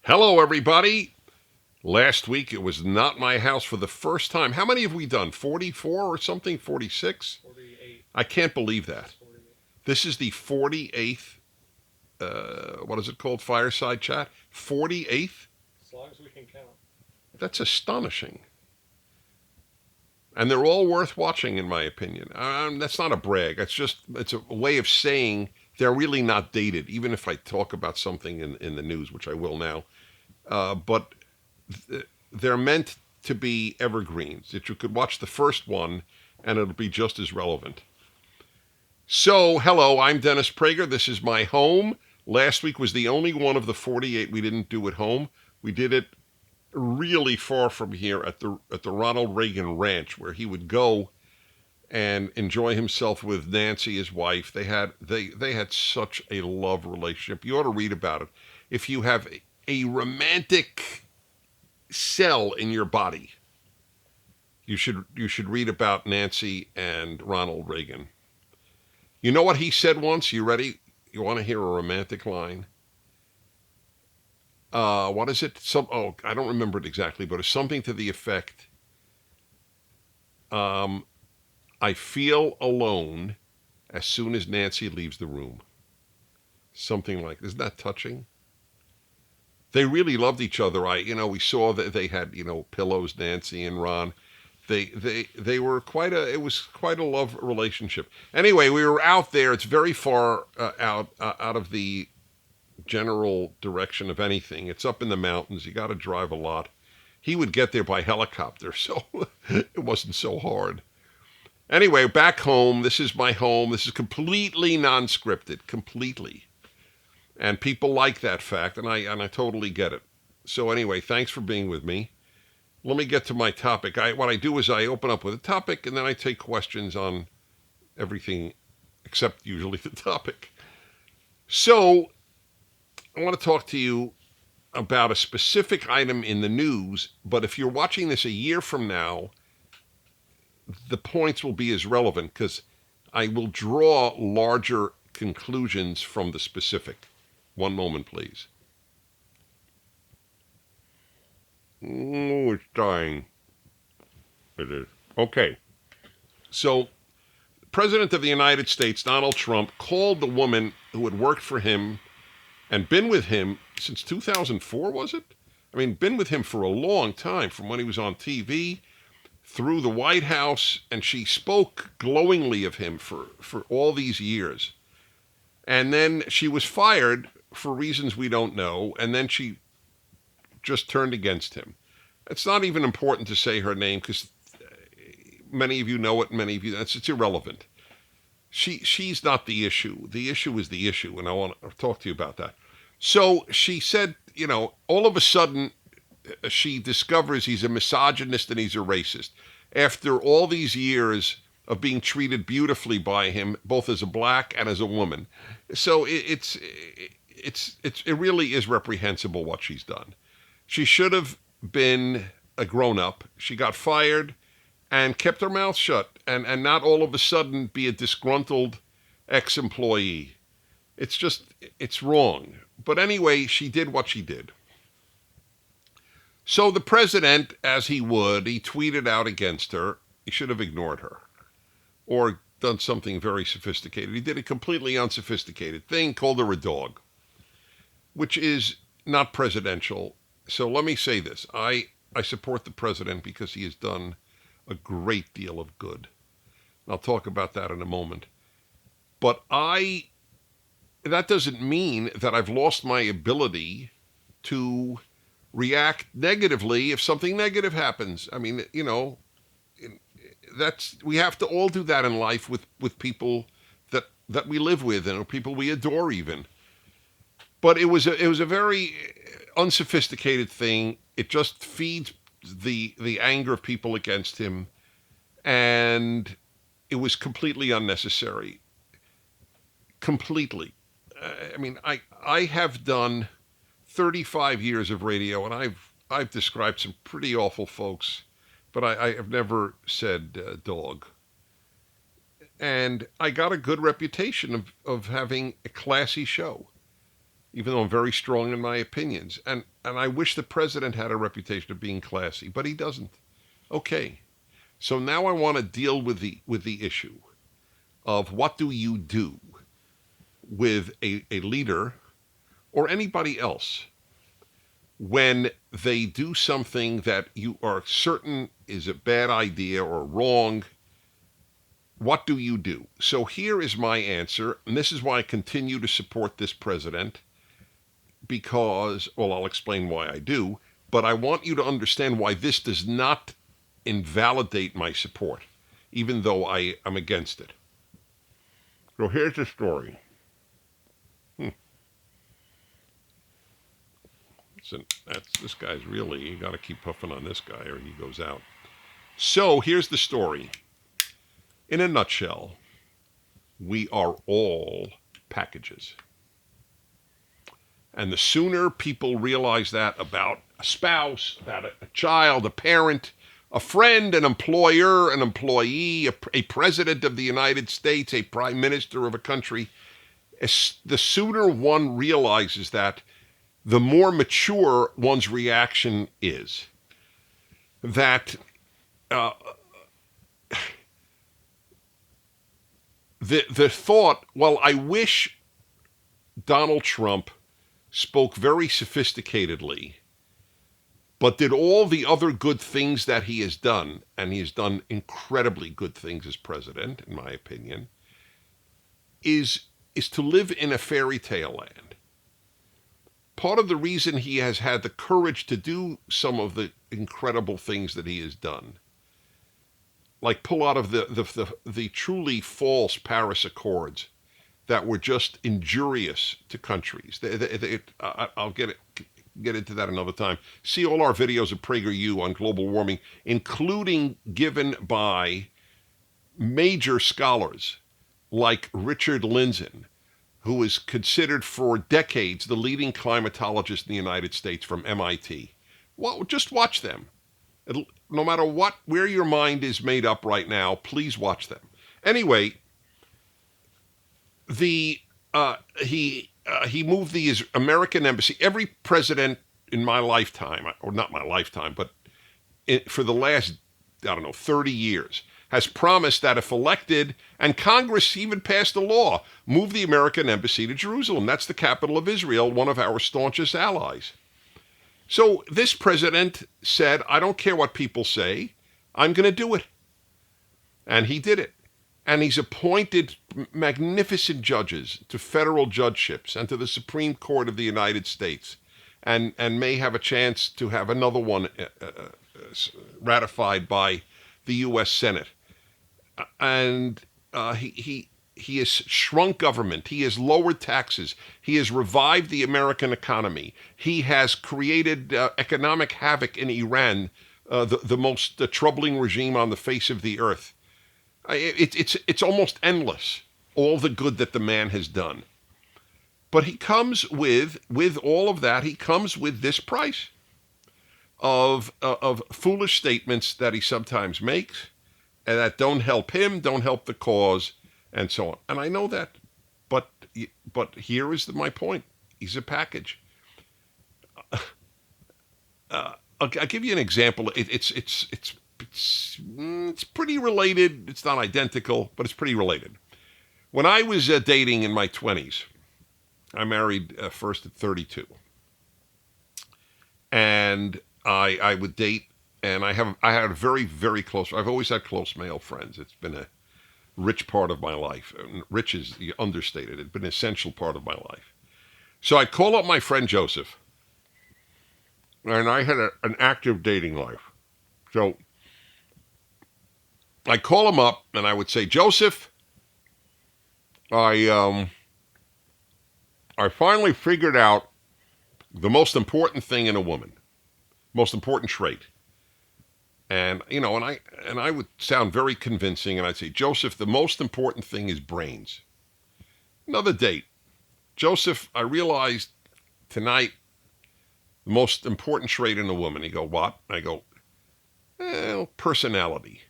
Hello, everybody. Last week it was not my house for the first time. How many have we done? 44 or something? 46? 48. I can't believe that. 48. This is the 48th, what is it called? Fireside chat? 48th? As long as we can count. That's astonishing. And they're all worth watching, in my opinion. That's not a brag. It's a way of saying they're really not dated, even if I talk about something in the news, which I will now. But they're meant to be evergreens, that you could watch the first one and it'll be just as relevant. So, hello, I'm Dennis Prager. This is my home. Last week was the only one of the 48 we didn't do at home. We did it really far from here at the Ronald Reagan Ranch, where he would go and enjoy himself with Nancy, his wife. They had such a love relationship. You ought to read about it. If you have a romantic cell in your body, you should read about Nancy and Ronald Reagan. You know what he said once? You ready? You want to hear a romantic line? What is it? I don't remember it exactly, but it's something to the effect, I feel alone as soon as Nancy leaves the room. Something like, isn't that touching? They really loved each other. We saw that they had, pillows, Nancy and Ron. They were it was quite a love relationship. Anyway, we were out there. It's very far out of the general direction of anything. It's up in the mountains. You got to drive a lot. He would get there by helicopter, so it wasn't so hard. Anyway, back home. This is my home. This is completely non-scripted, completely. And people like that fact, and I totally get it. So anyway, thanks for being with me. Let me get to my topic. What I do is I open up with a topic, and then I take questions on everything except usually the topic. So I want to talk to you about a specific item in the news, but if you're watching this a year from now, the points will be as relevant because I will draw larger conclusions from the specific. One moment, please. Oh, it's dying. It is. Okay. So, President of the United States, Donald Trump, called the woman who had worked for him and been with him since 2004, was it? I mean, been with him for a long time, from when he was on TV through the White House, and she spoke glowingly of him for all these years. And then she was fired for reasons we don't know, and then she just turned against him. It's not even important to say her name because many of you know it, many of you, it's irrelevant. She's not the issue. The issue is the issue, and I want to talk to you about that. So she said, all of a sudden, she discovers he's a misogynist and he's a racist. After all these years of being treated beautifully by him, both as a black and as a woman. So it really is reprehensible what she's done. She should have been a grown-up. She got fired and kept her mouth shut and not all of a sudden be a disgruntled ex-employee. It's wrong. But anyway, she did what she did. So the president, as he tweeted out against her. He should have ignored her or done something very sophisticated. He did a completely unsophisticated thing, called her a dog, which is not presidential. So let me say this. I support the president because he has done a great deal of good. I'll talk about that in a moment. But that doesn't mean that I've lost my ability to react negatively if something negative happens. I mean, we have to all do that in life with people that we live with and people we adore even. But it was a very unsophisticated thing. It just feeds the anger of people against him, and it was completely unnecessary. Completely. I have done 35 years of radio, and I've described some pretty awful folks, but I have never said dog. And I got a good reputation of having a classy show, even though I'm very strong in my opinions. And And I wish the president had a reputation of being classy, but he doesn't. Okay. So now I want to deal with the issue of what do you do with a leader or anybody else when they do something that you are certain is a bad idea or wrong. What do you do? So here is my answer, and this is why I continue to support this president, because, well, I'll explain why I do, but I want you to understand why this does not invalidate my support, even though I am against it. So here's the story. Listen, this guy's really, you got to keep puffing on this guy or he goes out. So here's the story. In a nutshell, we are all packages. And the sooner people realize that about a spouse, about a child, a parent, a friend, an employer, an employee, a president of the United States, a prime minister of a country, the sooner one realizes that, the more mature one's reaction is. That the thought, well, I wish Donald Trump spoke very sophisticatedly, but did all the other good things that he has done, and he has done incredibly good things as president, in my opinion, is to live in a fairy tale land. Part of the reason he has had the courage to do some of the incredible things that he has done, like pull out of the truly false Paris Accords that were just injurious to countries. I'll get into that another time. See all our videos of PragerU on global warming, including given by major scholars like Richard Lindzen, who is considered for decades the leading climatologist in the United States from MIT. Well, just watch them. No matter where your mind is made up right now, please watch them. Anyway, he moved the American embassy. Every president in my lifetime, or not my lifetime, but for the last, 30 years, has promised that if elected, and Congress even passed a law, move the American embassy to Jerusalem. That's the capital of Israel, one of our staunchest allies. So this president said, I don't care what people say, I'm going to do it. And he did it. And he's appointed magnificent judges to federal judgeships and to the Supreme Court of the United States, and may have a chance to have another one ratified by the U.S. Senate. And he has shrunk government. He has lowered taxes. He has revived the American economy. He has created economic havoc in Iran, the most troubling regime on the face of the earth. It's almost endless, all the good that the man has done. But he comes with all of that, he comes with this price of foolish statements that he sometimes makes, and that don't help him, don't help the cause, and so on. And I know that, but here is my point. He's a package. I'll give you an example. It's pretty related. It's not identical, but it's pretty related. When I was dating in my 20s, I married first at 32, and I would date. And I had a very, very close, I've always had close male friends. It's been a rich part of my life. Rich is understated. It's been an essential part of my life. So I'd call up my friend Joseph, and I had an active dating life. So I'd call him up, and I would say, Joseph, I finally figured out the most important thing in a woman, most important trait. And, and I would sound very convincing, and I'd say, Joseph, the most important thing is brains. Another date. Joseph, I realized tonight the most important trait in a woman. He'd go, what? I go, personality.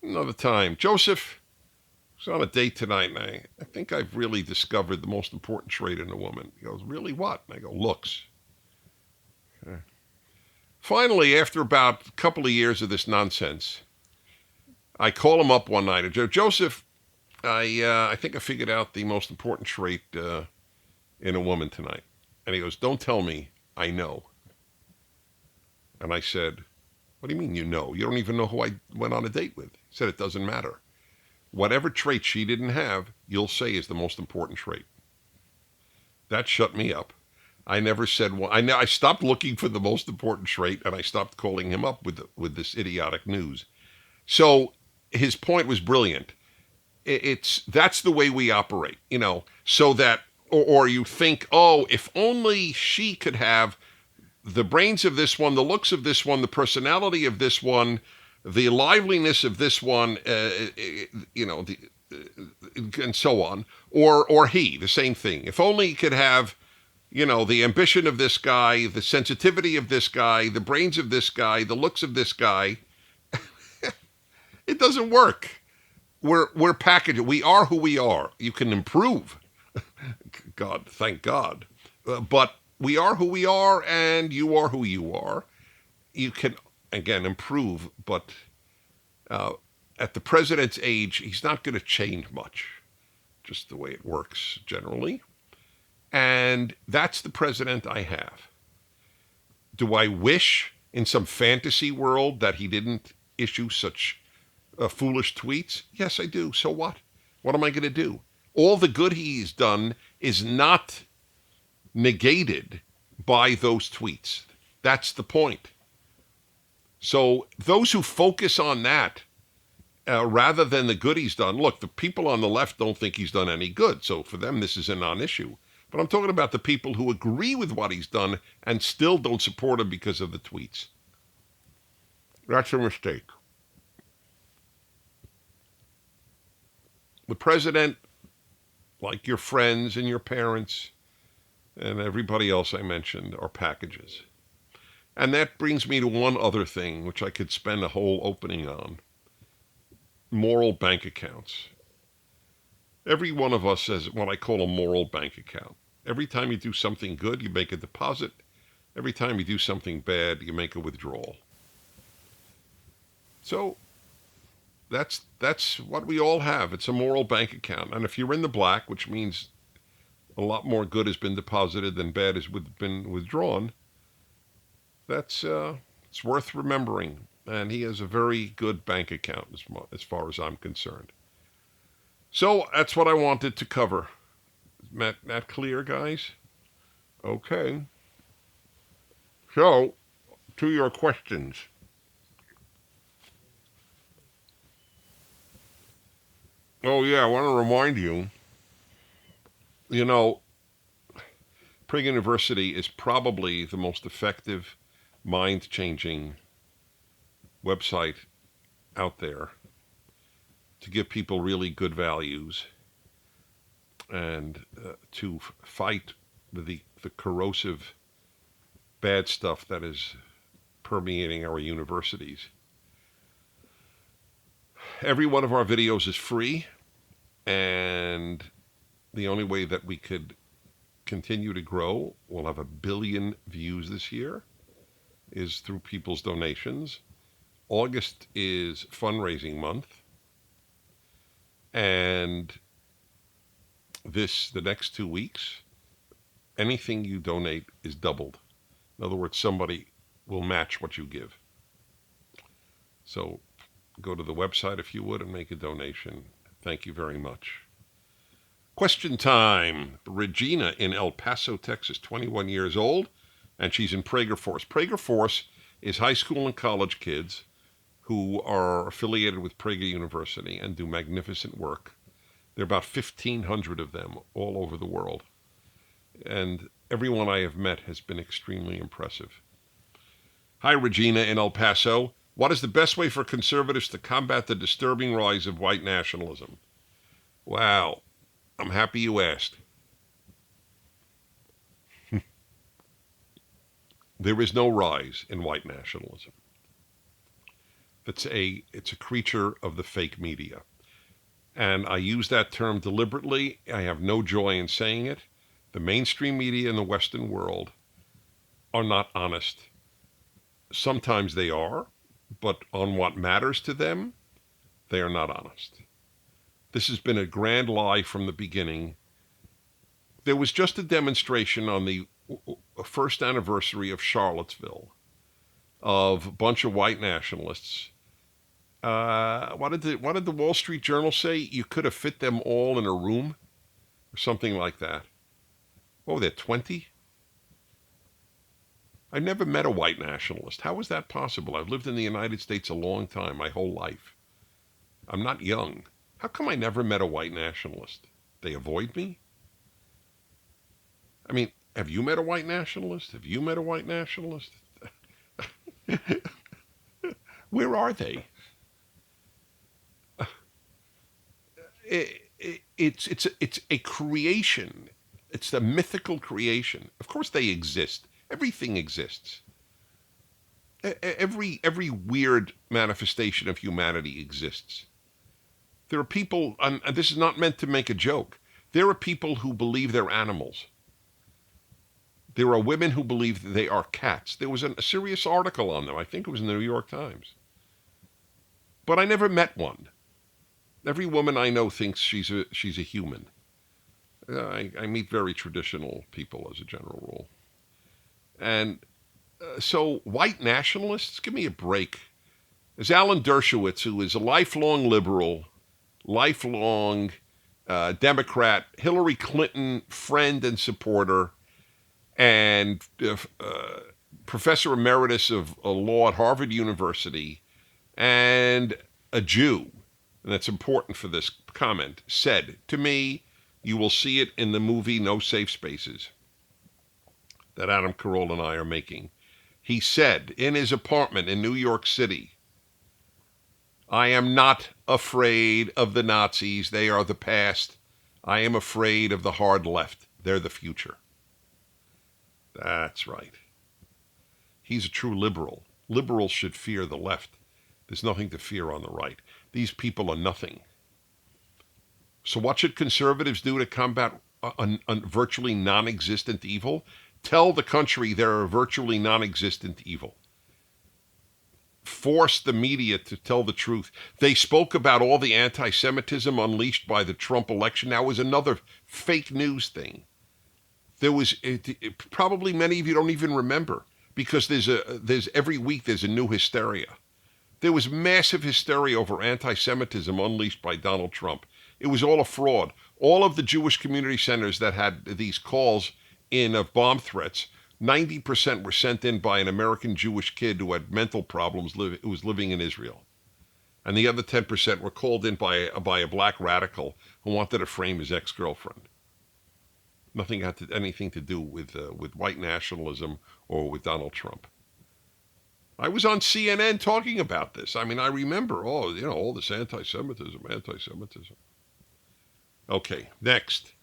Another time. Joseph, I was on a date tonight, and I think I've really discovered the most important trait in a woman. He goes, really, what? And I go, looks. Finally, after about a couple of years of this nonsense, I call him up one night. Joseph, I think I figured out the most important trait in a woman tonight. And he goes, don't tell me, I know. And I said, what do you mean you know? You don't even know who I went on a date with. He said, it doesn't matter. Whatever trait she didn't have, you'll say is the most important trait. That shut me up. I never said one. I stopped looking for the most important trait, and I stopped calling him up with this idiotic news. So his point was brilliant. That's the way we operate, so that, or you think, oh, if only she could have the brains of this one, the looks of this one, the personality of this one, the liveliness of this one, and so on, or he, the same thing. If only he could have, the ambition of this guy, the sensitivity of this guy, the brains of this guy, the looks of this guy. It doesn't work. We're packaged. We are who we are. You can improve. God, thank God. But we are who we are, and you are who you are. You can, again, improve, but at the president's age, he's not going to change much. Just the way it works generally. And that's the president I have. Do I wish in some fantasy world that he didn't issue such foolish tweets? Yes, I do. So what? What am I going to do? All the good he's done is not negated by those tweets. That's the point. So those who focus on that rather than the good he's done, look, the people on the left don't think he's done any good. So for them, this is a non-issue. But I'm talking about the people who agree with what he's done and still don't support him because of the tweets. That's a mistake. The president, like your friends and your parents and everybody else I mentioned, are packages. And that brings me to one other thing, which I could spend a whole opening on. Moral bank accounts. Every one of us has what I call a moral bank account. Every time you do something good, you make a deposit. Every time you do something bad, you make a withdrawal. So that's what we all have. It's a moral bank account. And if you're in the black, which means a lot more good has been deposited than bad has been withdrawn, that's it's worth remembering. And he has a very good bank account as far as I'm concerned. So that's what I wanted to cover. Is that clear, guys? Okay. So, to your questions. Oh, yeah, I want to remind you, Prager University is probably the most effective, mind-changing website out there to give people really good values and to fight the corrosive bad stuff that is permeating our universities. Every one of our videos is free, and the only way that we could continue to grow, we'll have 1 billion views this year, is through people's donations. August is fundraising month, and the next 2 weeks, anything you donate is doubled. In other words, somebody will match what you give. So go to the website if you would and make a donation. Thank you very much. Question time. Regina in El Paso, Texas, 21 years old, and she's in Prager Force. Prager Force is high school and college kids who are affiliated with Prager University and do magnificent work. There are about 1,500 of them all over the world. And everyone I have met has been extremely impressive. Hi, Regina in El Paso. What is the best way for conservatives to combat the disturbing rise of white nationalism? Wow, I'm happy you asked. There is no rise in white nationalism. It's a creature of the fake media. And I use that term deliberately. I have no joy in saying it. The mainstream media in the Western world are not honest. Sometimes they are, but on what matters to them, they are not honest. This has been a grand lie from the beginning. There was just a demonstration on the first anniversary of Charlottesville of a bunch of white nationalists. What did the Wall Street Journal say? You could have fit them all in a room, or something like that. What were there, 20? I never met a white nationalist. How is that possible? I've lived in the United States a long time, my whole life. I'm not young. How come I never met a white nationalist? They avoid me? I mean, have you met a white nationalist? Have you met a white nationalist? Where are they? It's a creation. It's a mythical creation. Of course they exist. Everything exists. Every weird manifestation of humanity exists. There are people, and this is not meant to make a joke, there are people who believe they're animals. There are women who believe that they are cats. There was a serious article on them. I think it was in the New York Times. But I never met one. Every woman I know thinks she's a human. I meet very traditional people as a general rule. And so white nationalists, give me a break. As Alan Dershowitz, who is a lifelong liberal, lifelong Democrat, Hillary Clinton friend and supporter, and professor emeritus of law at Harvard University, and a Jew, and that's important for this comment, said to me, you will see it in the movie No Safe Spaces that Adam Carolla and I are making. He said in his apartment in New York City, I am not afraid of the Nazis. They are the past. I am afraid of the hard left. They're the future. That's right. He's a true liberal. Liberals should fear the left. There's nothing to fear on the right. These people are nothing. So what should conservatives do to combat a virtually non-existent evil? Tell the country they're a virtually non-existent evil. Force the media to tell the truth. They spoke about all the anti-Semitism unleashed by the Trump election. That was another fake news thing. There was probably many of you don't even remember, because there's every week there's a new hysteria. There was massive hysteria over anti-Semitism unleashed by Donald Trump. It was all a fraud. All of the Jewish community centers that had these calls in of bomb threats, 90% were sent in by an American Jewish kid who had mental problems, who was living in Israel. And the other 10% were called in by a black radical who wanted to frame his ex-girlfriend. Nothing had anything to do with white nationalism or with Donald Trump. I was on CNN talking about this. I mean, I remember, all this anti-Semitism. Okay, next.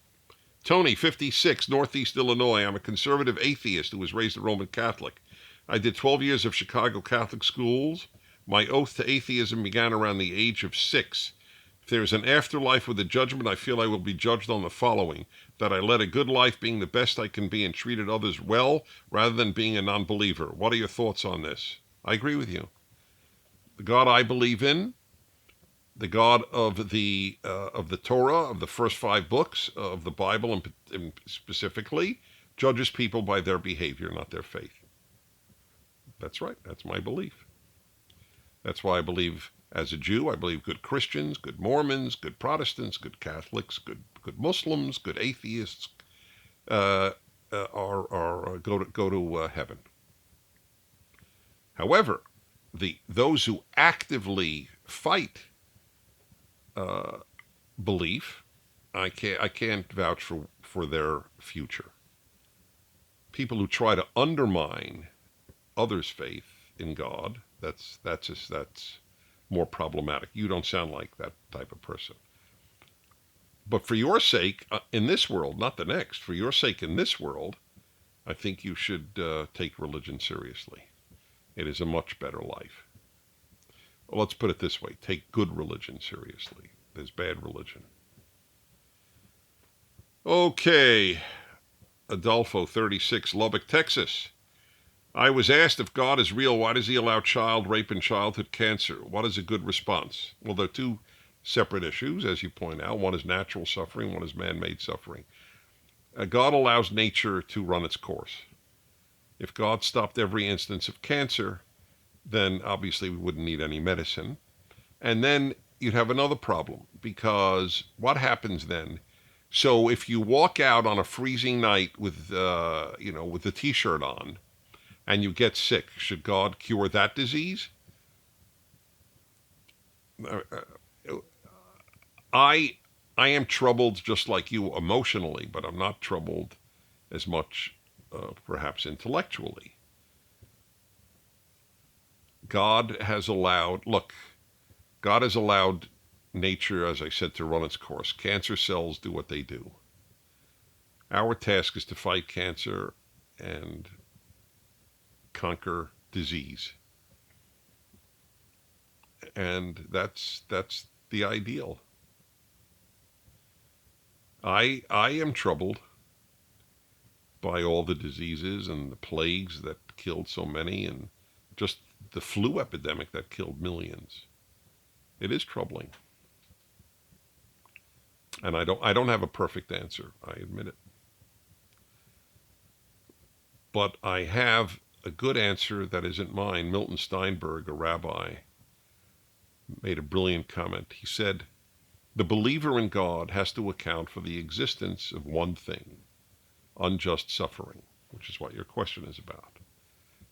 Tony, 56, Northeast Illinois. I'm a conservative atheist who was raised a Roman Catholic. I did 12 years of Chicago Catholic schools. My oath to atheism began around the age of 6. If there is an afterlife with a judgment, I feel I will be judged on the following: that I led a good life being the best I can be and treated others well rather than being a non-believer. What are your thoughts on this? I agree with you. The God I believe in, the God of the Torah, of the first 5 books of the Bible, and specifically, judges people by their behavior, not their faith. That's right. That's my belief. That's why I believe, as a Jew, I believe good Christians, good Mormons, good Protestants, good Catholics, good Muslims, good atheists go to heaven. However, those who actively fight belief, I can't vouch for their future. People who try to undermine others' faith in God, that's more problematic. You don't sound like that type of person. But for your sake, in this world, not the next, for your sake in this world, I think you should take religion seriously. It is a much better life. Well, let's put it this way. Take good religion seriously. There's bad religion. Okay. Adolfo, 36, Lubbock, Texas. I was asked if God is real, why does he allow child rape and childhood cancer? What is a good response? Well, they're two separate issues, as you point out. One is natural suffering, one is man-made suffering. God allows nature to run its course. If God stopped every instance of cancer, then obviously we wouldn't need any medicine. And then you'd have another problem, because what happens then? So if you walk out on a freezing night with the t-shirt on, and you get sick, should God cure that disease? I am troubled just like you emotionally, but I'm not troubled as much, perhaps intellectually. God has allowed nature, as I said, to run its course. Cancer cells do what they do. Our task is to fight cancer and conquer disease. And that's the ideal. I am troubled by all the diseases and the plagues that killed so many, and just the flu epidemic that killed millions. It is troubling. And I don't have a perfect answer, I admit it. But I have a good answer that isn't mine. Milton Steinberg, a rabbi, made a brilliant comment. He said, the believer in God has to account for the existence of one thing, unjust suffering, which is what your question is about.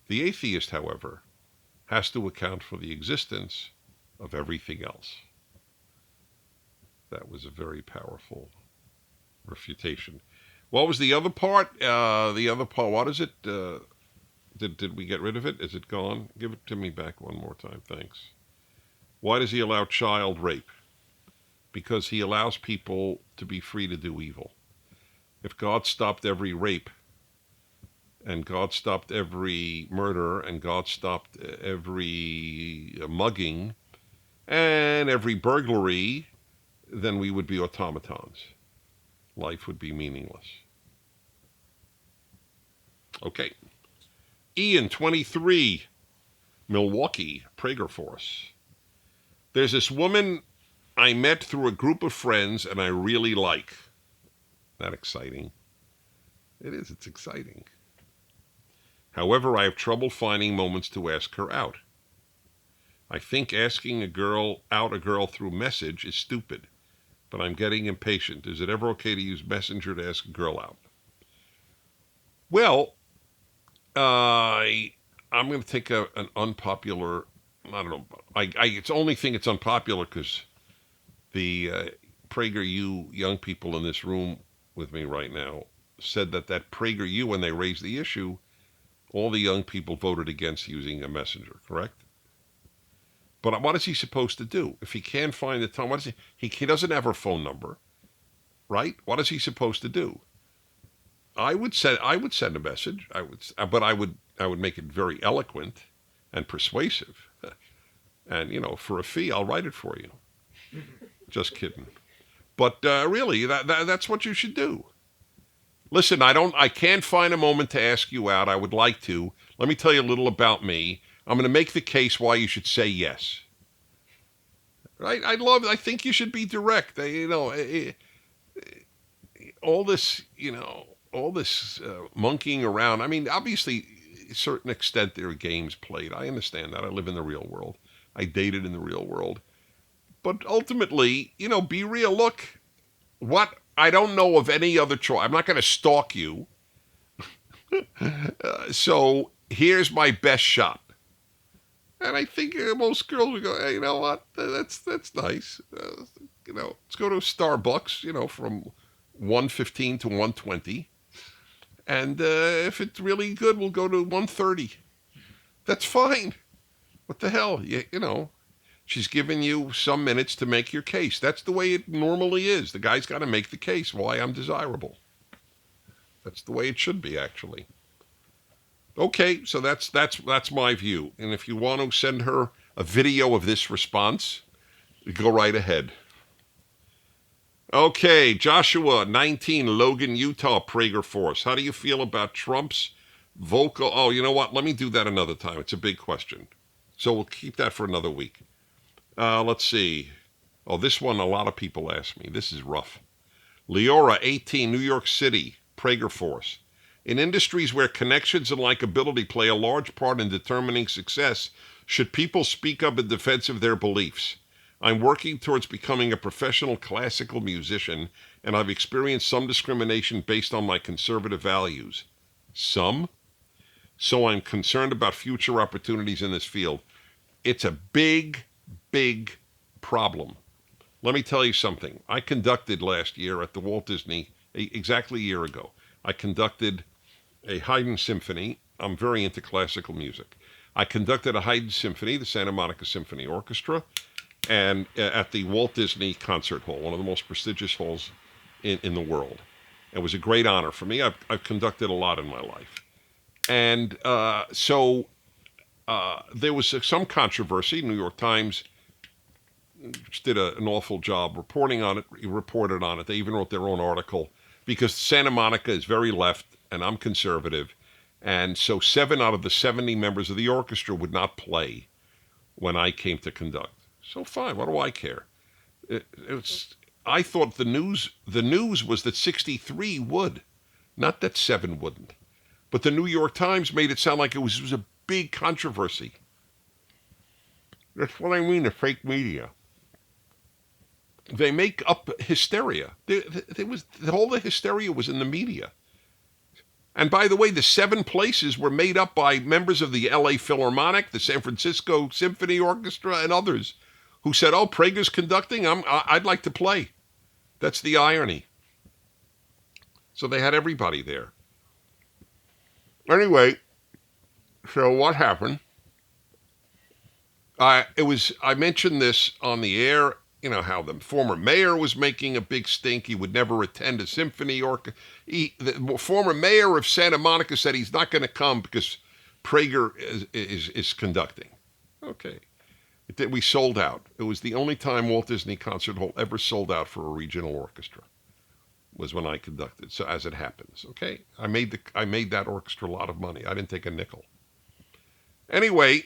The atheist, however, has to account for the existence of everything else. That was a very powerful refutation. What was the other part? What is it? Did we get rid of it? Is it gone? Give it to me back one more time, thanks. Why does he allow child rape? Because he allows people to be free to do evil. If God stopped every rape, and God stopped every murder, and God stopped every mugging, and every burglary, then we would be automatons. Life would be meaningless. Okay. Ian, 23, Milwaukee, Prager Force. There's this woman I met through a group of friends and I really like. That exciting? It is, it's exciting. However, I have trouble finding moments to ask her out. I think asking a girl through message is stupid, but I'm getting impatient. Is it ever okay to use Messenger to ask a girl out? Well, I'm going to take an unpopular, I don't know, it's only thing it's unpopular because the PragerU young people in this room with me right now said that PragerU, when they raised the issue, all the young people voted against using a messenger, correct? But what is he supposed to do? If he can't find the time, he doesn't have her phone number, right? What is he supposed to do? I would send a message. But I would make it very eloquent and persuasive. And for a fee, I'll write it for you. Just kidding. But really, that's what you should do. Listen, I can't find a moment to ask you out. I would like to. Let me tell you a little about me. I'm going to make the case why you should say yes. Right? I think you should be direct. All this, monkeying around. I mean, obviously, to a certain extent, there are games played. I understand that. I live in the real world. I dated in the real world. But ultimately, be real. Look, I don't know of any other choice. I'm not going to stalk you. So here's my best shot. And I think most girls would go, hey, you know what? That's nice. Let's go to Starbucks, from 1:15 to 1:20. And if it's really good, we'll go to 1:30. That's fine. What the hell? She's giving you some minutes to make your case. That's the way it normally is. The guy's got to make the case why I'm desirable. That's the way it should be, actually. Okay, so that's my view. And if you want to send her a video of this response, go right ahead. Okay, Joshua, 19, Logan, Utah, Prager Force. How do you feel about Trump's Vocal. Oh, you know what? Let me do that another time. It's a big question. So we'll keep that for another week. Let's see. Oh, this one a lot of people ask me. This is rough. Leora, 18, New York City, Prager Force. In industries where connections and likability play a large part in determining success, should people speak up in defense of their beliefs? I'm working towards becoming a professional classical musician, and I've experienced some discrimination based on my conservative values. Some? So I'm concerned about future opportunities in this field. It's a big, big problem. Let me tell you something. I conducted last year at the Walt Disney, exactly a year ago, I conducted a Haydn symphony. I'm very into classical music. I conducted a Haydn symphony, the Santa Monica Symphony Orchestra, and at the Walt Disney Concert Hall, one of the most prestigious halls in the world. It was a great honor for me. I've conducted a lot in my life. And there was some controversy. New York Times did an awful job reporting on it, reported on it. They even wrote their own article because Santa Monica is very left and I'm conservative. And so 7 out of the 70 members of the orchestra would not play when I came to conduct. So fine, what do I care? I thought the news was that 63 would, not that 7 wouldn't. But the New York Times made it sound like it was a big controversy. That's what I mean, the fake media. They make up hysteria. All the hysteria was in the media. And by the way, the 7 places were made up by members of the LA Philharmonic, the San Francisco Symphony Orchestra, and others who said, oh, Prager's conducting, I'd like to play. That's the irony. So they had everybody there. Anyway, so what happened? I mentioned this on the air. You know how the former mayor was making a big stink. He would never attend a symphony orchestra. The former mayor of Santa Monica said he's not going to come because Prager is conducting. Okay. We sold out. It was the only time Walt Disney Concert Hall ever sold out for a regional orchestra. Was when I conducted. So as it happens, okay? I made that orchestra a lot of money. I didn't take a nickel. Anyway,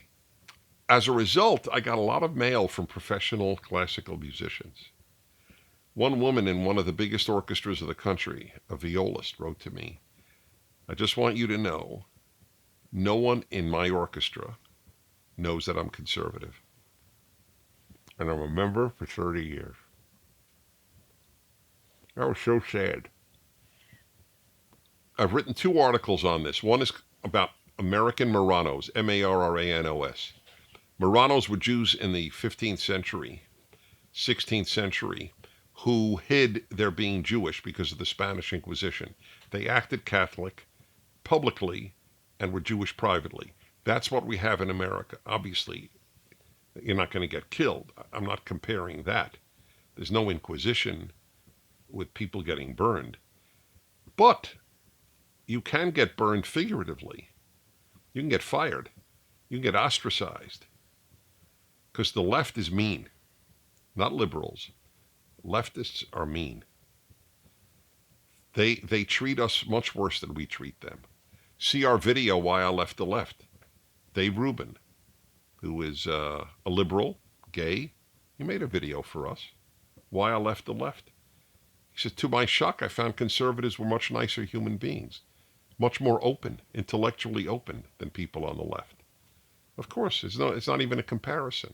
as a result, I got a lot of mail from professional classical musicians. One woman in one of the biggest orchestras of the country, a violist, wrote to me, I just want you to know, no one in my orchestra knows that I'm conservative. And I'm a member for 30 years. That was so sad. I've written 2 articles on this. One is about American Marranos, Marranos. Marranos were Jews in the 15th century, 16th century, who hid their being Jewish because of the Spanish Inquisition. They acted Catholic publicly and were Jewish privately. That's what we have in America. Obviously, you're not going to get killed. I'm not comparing that. There's no Inquisition with people getting burned. But you can get burned figuratively. You can get fired. You can get ostracized. Because the left is mean. Not liberals. Leftists are mean. They treat us much worse than we treat them. See our video, Why I Left the Left. Dave Rubin, who is a liberal, gay, he made a video for us. Why I Left the Left. He said, to my shock, I found conservatives were much nicer human beings, much more open, intellectually open than people on the left. Of course, it's not even a comparison.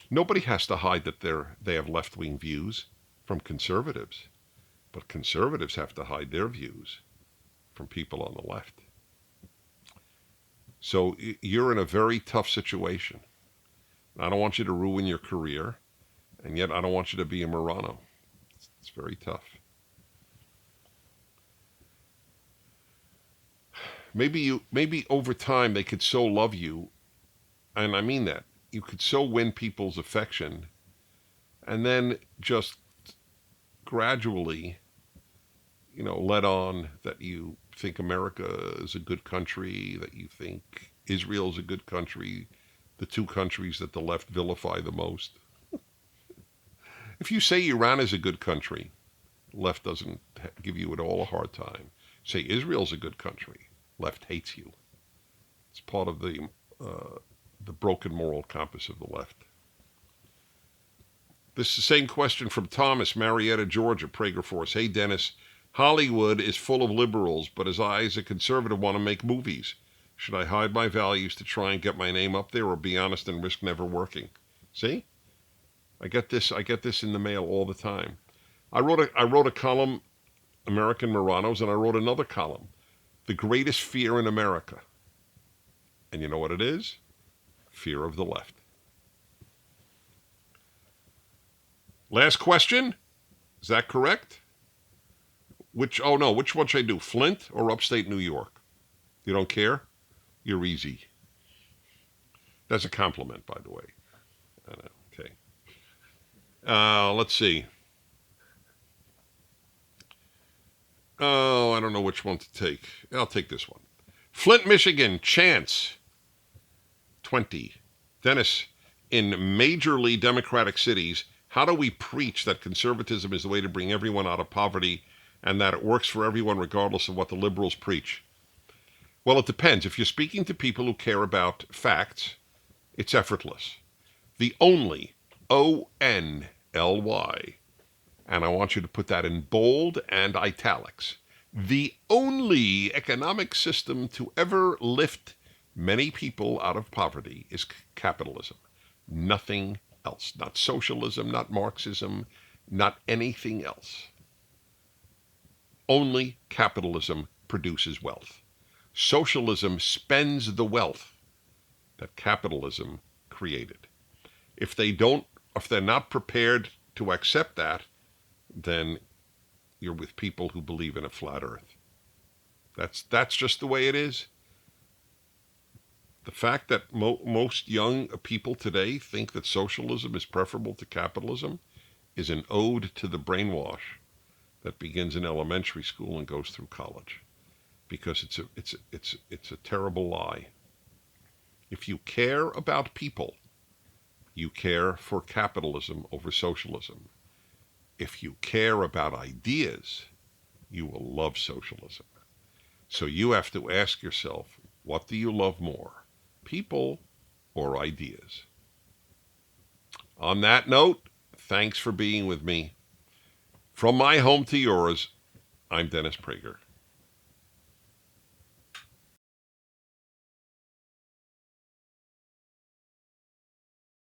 Nobody has to hide that they have left-wing views from conservatives, but conservatives have to hide their views from people on the left. So you're in a very tough situation. I don't want you to ruin your career, and yet I don't want you to be a Marrano. It's very tough. Maybe over time they could so love you, and I mean that, you could so win people's affection, and then just gradually, let on that you think America is a good country, that you think Israel is a good country, the 2 countries that the left vilify the most. If you say Iran is a good country, the left doesn't give you at all a hard time. Say Israel's a good country. Left hates you. It's part of the broken moral compass of the left. This is the same question from Thomas, Marietta, Georgia, Prager Force. Hey, Dennis, Hollywood is full of liberals, but as I, as a conservative, want to make movies. Should I hide my values to try and get my name up there, or be honest and risk never working? See? I get this in the mail all the time. I wrote a column, American Moranos, and I wrote another column, The Greatest Fear in America. And you know what it is? Fear of the left. Last question. Is that correct? Which one should I do? Flint or upstate New York? You don't care? You're easy. That's a compliment, by the way. Okay. Let's see. Oh, I don't know which one to take. I'll take this one. Flint, Michigan, Chance, 20. Dennis, in majorly democratic cities, how do we preach that conservatism is the way to bring everyone out of poverty and that it works for everyone regardless of what the liberals preach? Well, it depends. If you're speaking to people who care about facts, it's effortless. The only, O-N-L-Y, and I want you to put that in bold and italics, the only economic system to ever lift many people out of poverty is capitalism. Nothing else. Not socialism, not Marxism, not anything else. Only capitalism produces wealth. Socialism spends the wealth that capitalism created. If they're not prepared to accept that, then you're with people who believe in a flat earth. That's just the way it is. The fact that most young people today think that socialism is preferable to capitalism is an ode to the brainwash that begins in elementary school and goes through college, because it's a terrible lie. If you care about people, you care for capitalism over socialism. If you care about ideas, you will love socialism. So you have to ask yourself, what do you love more, people or ideas? On that note, thanks for being with me. From my home to yours, I'm Dennis Prager.